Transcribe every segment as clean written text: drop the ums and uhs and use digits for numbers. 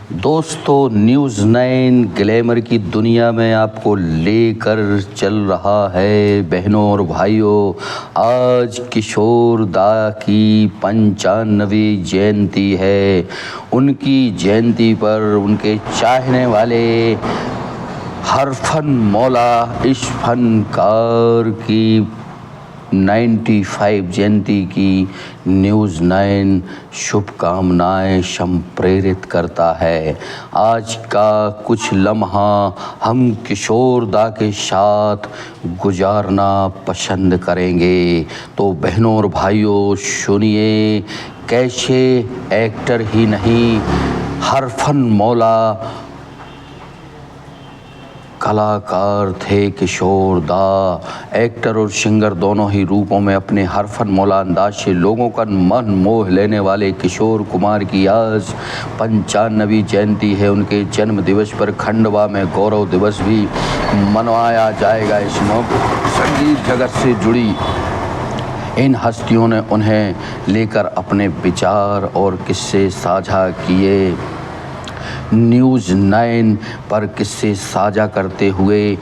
दोस्तों, news 9 glamour की दुनिया में आपको लेकर चल रहा है। बहनों और भाइयों, आज किशोर दा की 95वीं जयंती है। उनकी जयंती पर उनके चाहने वाले हर फन मौला इस फनकार की 95 जयंती की न्यूज़ 9 शुभकामनाएं संप्रेरित करता है। आज का कुछ लम्हा हम किशोर दा के साथ गुजारना पसंद करेंगे। तो बहनों और भाइयों, सुनिए कैसे एक्टर ही नहीं, हर फन मौला कलाकार थे किशोर दा। एक्टर और सिंगर दोनों ही रूपों में अपने हर फन मौला अंदाज से लोगों का मन मोह लेने वाले किशोर कुमार की आज 95वीं जयंती है। उनके जन्म दिवस पर खंडवा में गौरव दिवस भी मनाया जाएगा। इस मौके संगीत जगत से जुड़ी इन हस्तियों ने उन्हें लेकर अपने विचार और किस्से साझा किए। न्यूज़ 9 पर किस्से साझा करते हुए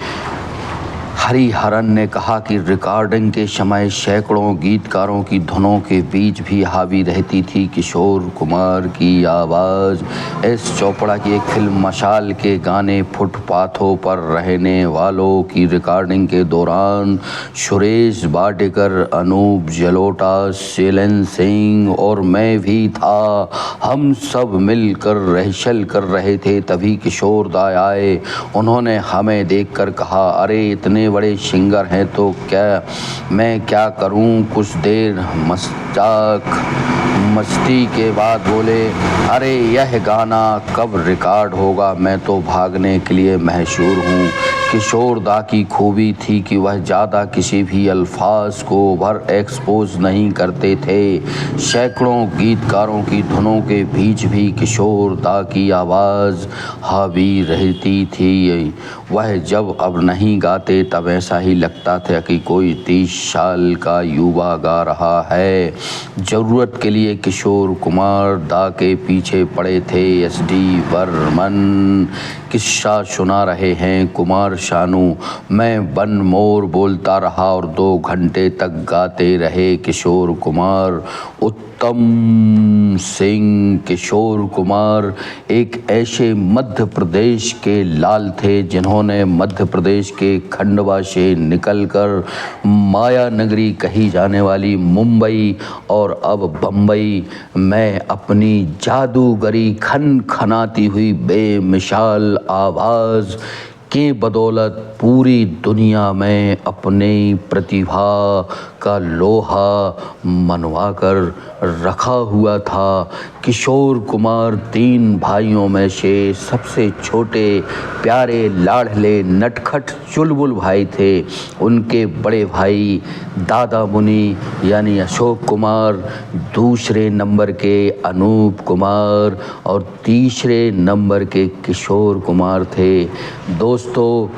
हरिहरन ने कहा कि रिकॉर्डिंग के समय सैकड़ों गीतकारों की धुनों के बीच भी हावी रहती थी किशोर कुमार की आवाज़। एस चोपड़ा की एक फिल्म मशाल के गाने फुटपाथों पर रहने वालों की रिकॉर्डिंग के दौरान सुरेश वाडेकर, अनूप जलोटा, शैलेंद्र सिंह और मैं भी था, हम सब मिलकर रिहर्सल कर रहे थे। तभी किशोर दा आए। उन्होंने हमें देखकर कहा, अरे इतने बड़े सिंगर हैं तो मैं क्या करूं। कुछ देर मजाक मस्ती के बाद बोले, अरे यह गाना कब रिकॉर्ड होगा, मैं तो भागने के लिए मशहूर हूँ। किशोर दा की खूबी थी कि वह ज़्यादा किसी भी अल्फाज को ओवर एक्सपोज नहीं करते थे। सैकड़ों गीतकारों की धुनों के बीच भी किशोर दा की आवाज़ हावी रहती थी। वह जब अब नहीं गाते तब ऐसा ही लगता था कि कोई 30 साल का युवा गा रहा है। ज़रूरत के लिए किशोर कुमार दा के पीछे पड़े थे SD बर्मन। किस्सा सुना रहे हैं कुमार शानू। मैं वन मोर बोलता रहा और 2 घंटे तक गाते रहे किशोर कुमार। उत्तम सिंह किशोर कुमार एक ऐसे मध्य प्रदेश के लाल थे जिन्होंने मध्य प्रदेश के खंडवा से निकलकर माया नगरी कही जाने वाली मुंबई और अब बम्बई में अपनी जादूगरी खनखनाती हुई बेमिसाल आवाज़ के बदौलत पूरी दुनिया में अपनी प्रतिभा का लोहा मनवा कर रखा हुआ था। किशोर कुमार 3 भाइयों में से सबसे छोटे, प्यारे, लाडले, नटखट चुलबुल भाई थे। उनके बड़े भाई दादा मुनि यानी अशोक कुमार, दूसरे नंबर के अनूप कुमार और तीसरे नंबर के किशोर कुमार थे। दोस्तों,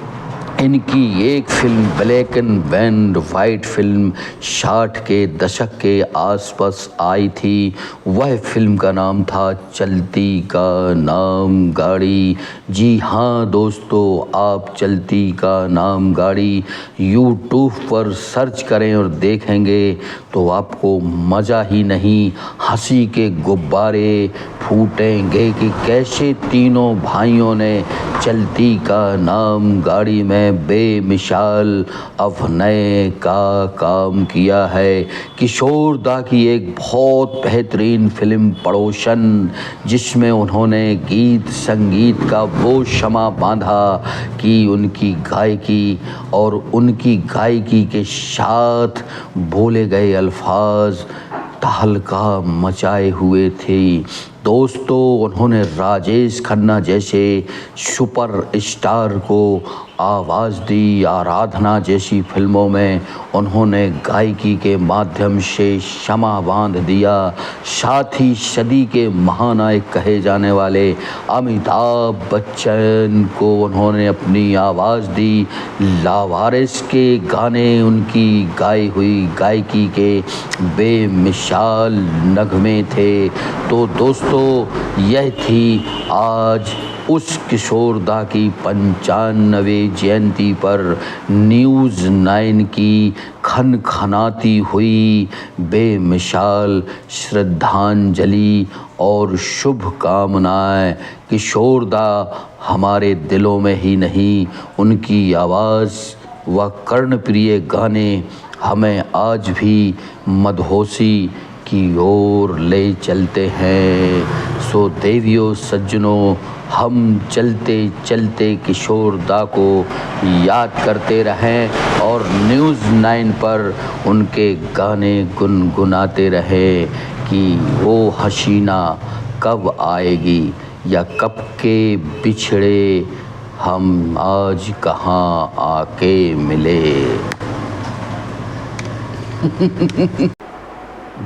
इनकी एक film black and white film 60 के दशक के आसपास आई थी। वह फिल्म का नाम था चलती का नाम गाड़ी। जी हाँ दोस्तों, आप चलती का नाम गाड़ी यूट्यूब पर सर्च करें और देखेंगे तो आपको मज़ा ही नहीं, हंसी के गुब्बारे फूटेंगे कि कैसे तीनों भाइयों ने चलती का नाम गाड़ी में बेमिसाल अभिनय का काम किया है। किशोर दा की एक बहुत बेहतरीन फिल्म पड़ोसन, जिसमें उन्होंने गीत संगीत का वो शमा बांधा कि उनकी गायकी और उनकी गायकी के साथ बोले गए अल्फाज तहलका मचाए हुए थे। दोस्तों, उन्होंने राजेश खन्ना जैसे सुपर स्टार को आवाज़ दी। आराधना जैसी फिल्मों में उन्होंने गायकी के माध्यम से शमा बांध दिया। साथ ही सदी के महानायक कहे जाने वाले अमिताभ बच्चन को उन्होंने अपनी आवाज़ दी। लावारिस के गाने उनकी गाई हुई गायकी के बेमिसाल नगमे थे। तो दोस्तों, दोस्तों, यह थी आज उस किशोरदा की 95वीं जयंती पर न्यूज़ 9 की खनखनाती हुई बेमिसाल श्रद्धांजलि और शुभकामनाएं। किशोरदा हमारे दिलों में ही नहीं, उनकी आवाज़ व कर्णप्रिय गाने हमें आज भी मदहोशी की ओर ले चलते हैं। सो देवियों सज्जनों, हम चलते चलते किशोरदा को याद करते रहें और न्यूज़ 9 पर उनके गाने गुनगुनाते रहें कि वो हसीना कब आएगी या कब के बिछड़े हम आज कहाँ आके मिले।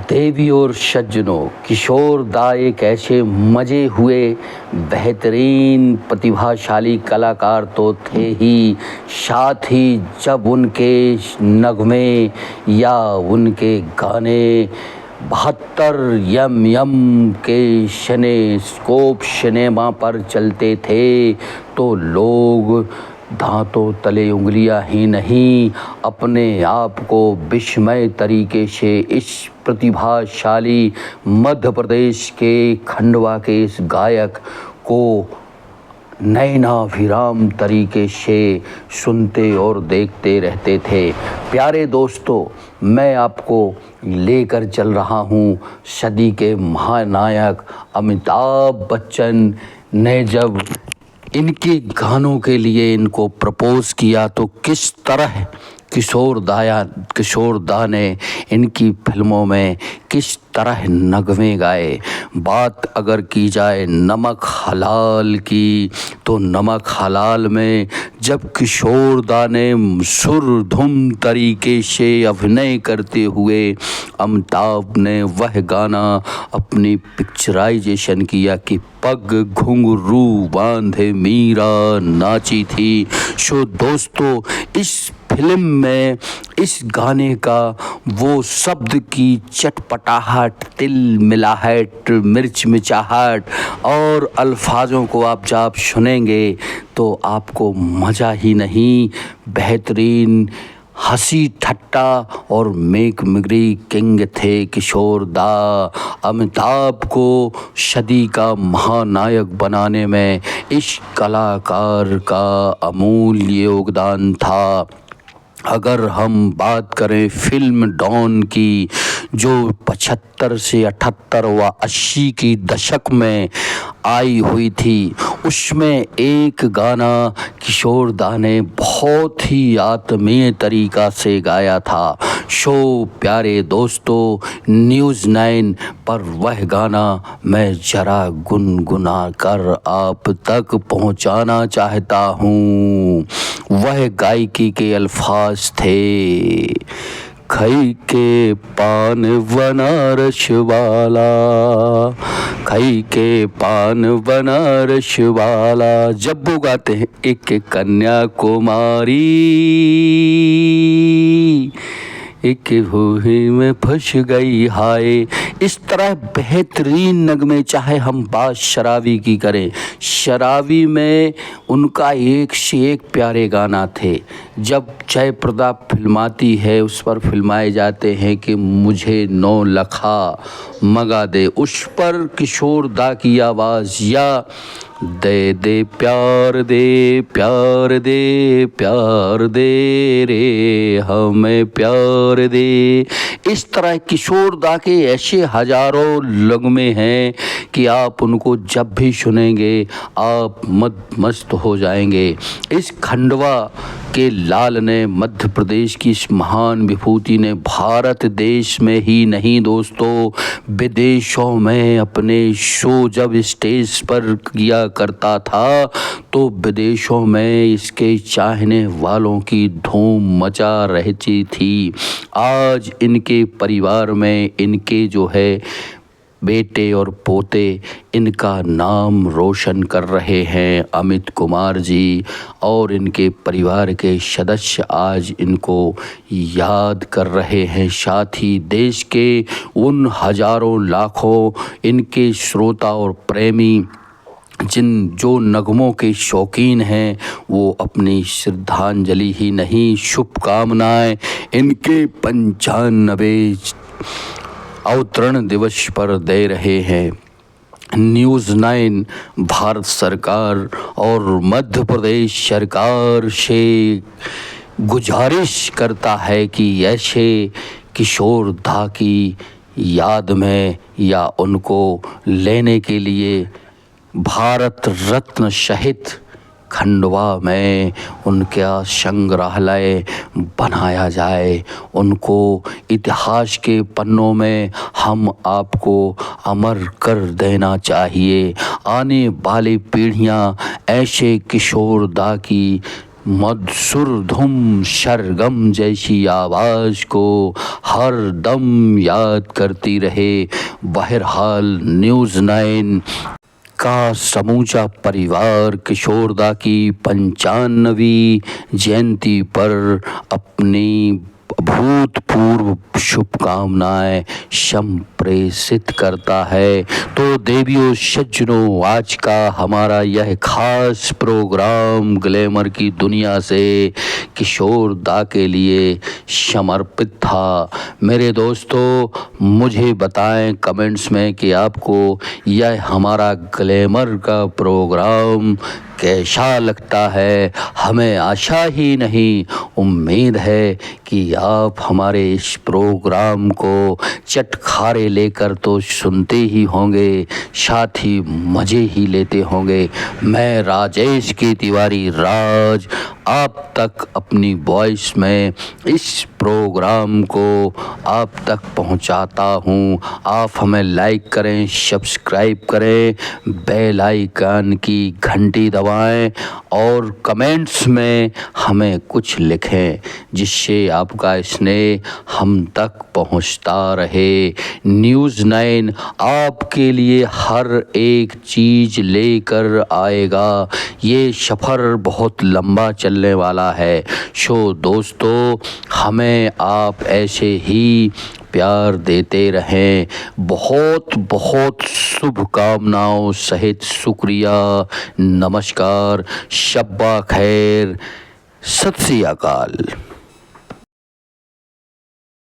देवी और सज्जनों, किशोरदा एक ऐसे मजे हुए बेहतरीन प्रतिभाशाली कलाकार तो थे ही, साथ ही जब उनके नगमे या उनके गाने 72 एम के सिनेस्कोप सिनेमा पर चलते थे तो लोग दांतों तले उंगलियां ही नहीं, अपने आप को विस्मय तरीके से इस प्रतिभाशाली मध्य प्रदेश के खंडवा के इस गायक को नैनाभिराम तरीके से सुनते और देखते रहते थे। प्यारे दोस्तों, मैं आपको लेकर चल रहा हूँ सदी के महानायक अमिताभ बच्चन ने जब इनके गानों के लिए इनको प्रपोज किया तो किस तरह किशोरदा ने इनकी फिल्मों में किस तरह नगमे गाए। बात अगर की जाए नमक हलाल की, तो नमक हलाल में जब किशोरदा ने सुरधुम तरीके से अभिनय करते हुए अमिताभ ने वह गाना अपनी पिक्चराइजेशन किया कि पग घुंघरू बांधे मीरा नाची थी। सो दोस्तों, इस फिल्म में इस गाने का वो शब्द की चटपटाहट, तिल मिलाहट, मिर्च मिचाहट और अल्फाजों को आप जब सुनेंगे तो आपको मज़ा ही नहीं, बेहतरीन हंसी ठट्टा और मेक मिगरी किंग थे किशोरदा। अमिताभ को सदी का महानायक बनाने में इस कलाकार का अमूल्य योगदान था। अगर हम बात करें फिल्म डॉन की, जो 75 से 78 व 80 की दशक में आई हुई थी, उसमें एक गाना किशोरदा ने बहुत ही आत्मीय तरीका से गाया था। सो प्यारे दोस्तों, न्यूज़ 9 पर वह गाना मैं ज़रा गुनगुना कर आप तक पहुंचाना चाहता हूँ। वह गायकी के अल्फाज थे, खई के पान बनारस वाला, खई के पान बनारस वाला। जब वो गाते हैं एक कन्याकुमारी, एक भूही में फंस गई हाय, इस तरह बेहतरीन नगमे। चाहे हम बात शराबी की करें, शराबी में उनका एक से एक प्यारे गाना थे। जब जयप्रदा फिल्माती है, उस पर फिल्माए जाते हैं कि मुझे 9 लखा मंगा दे, उस पर किशोरदा की आवाज़, या दे दे प्यार दे प्यार दे प्यार दे रे हमें प्यार दे, इस तरह किशोरदा के ऐसे हजारों नगमे हैं कि आप उनको जब भी सुनेंगे आप मस्त हो जाएंगे। इस खंडवा के लाल ने, मध्य प्रदेश की इस महान विभूति ने भारत देश में ही नहीं दोस्तों, विदेशों में अपने शो जब स्टेज पर किया करता था तो विदेशों में इसके चाहने वालों की धूम मचा रहती थी। आज इनके परिवार में इनके जो है बेटे और पोते इनका नाम रोशन कर रहे हैं अमित कुमार जी, और इनके परिवार के सदस्य आज इनको याद कर रहे हैं। साथ ही देश के उन हजारों लाखों इनके श्रोता और प्रेमी जो नगमों के शौकीन हैं, वो अपनी श्रद्धांजलि ही नहीं, शुभकामनाएं इनके 95वें अवतरण दिवस पर दे रहे हैं। न्यूज़ 9 भारत सरकार और मध्य प्रदेश सरकार से गुजारिश करता है कि ऐसे किशोर दा की याद में या उनको लेने के लिए भारत रत्न सहित खंडवा में उनका संग्रहालय बनाया जाए। उनको इतिहास के पन्नों में हम आपको अमर कर देना चाहिए। आने वाली पीढ़ियां ऐसे किशोर दा की मधुर धुम सरगम जैसी आवाज़ को हर दम याद करती रहे। बहरहाल न्यूज़ 9 का समूचा परिवार किशोर दा की 95वीं जयंती पर अपनी भूतपूर्व शुभकामनाएं संप्रेषित करता है। तो देवियों सज्जनों, आज का हमारा यह खास प्रोग्राम ग्लैमर की दुनिया से किशोर दा के लिए समर्पित था। मेरे दोस्तों, मुझे बताएं कमेंट्स में कि आपको यह हमारा ग्लैमर का प्रोग्राम कैसा लगता है। हमें आशा ही नहीं, उम्मीद है कि आप हमारे इस प्रोग्राम को चटखारे लेकर तो सुनते ही होंगे, साथ ही मज़े ही लेते होंगे। मैं राजेश के तिवारी राज आप तक अपनी वॉइस में इस प्रोग्राम को आप तक पहुंचाता हूं। आप हमें लाइक करें, सब्सक्राइब करें, बेल आइकन की घंटी दबाएं और कमेंट्स में हमें कुछ लिखें, जिससे आपका स्नेह हम तक पहुंचता रहे। न्यूज़ 9 आपके लिए हर एक चीज़ लेकर आएगा। ये सफ़र बहुत लंबा चलने वाला है। सो दोस्तों, हमें आप ऐसे ही प्यार देते रहें। बहुत बहुत शुभकामनाओं सहित शुक्रिया, नमस्कार, शब्बा खैर, सत श्री अकाल।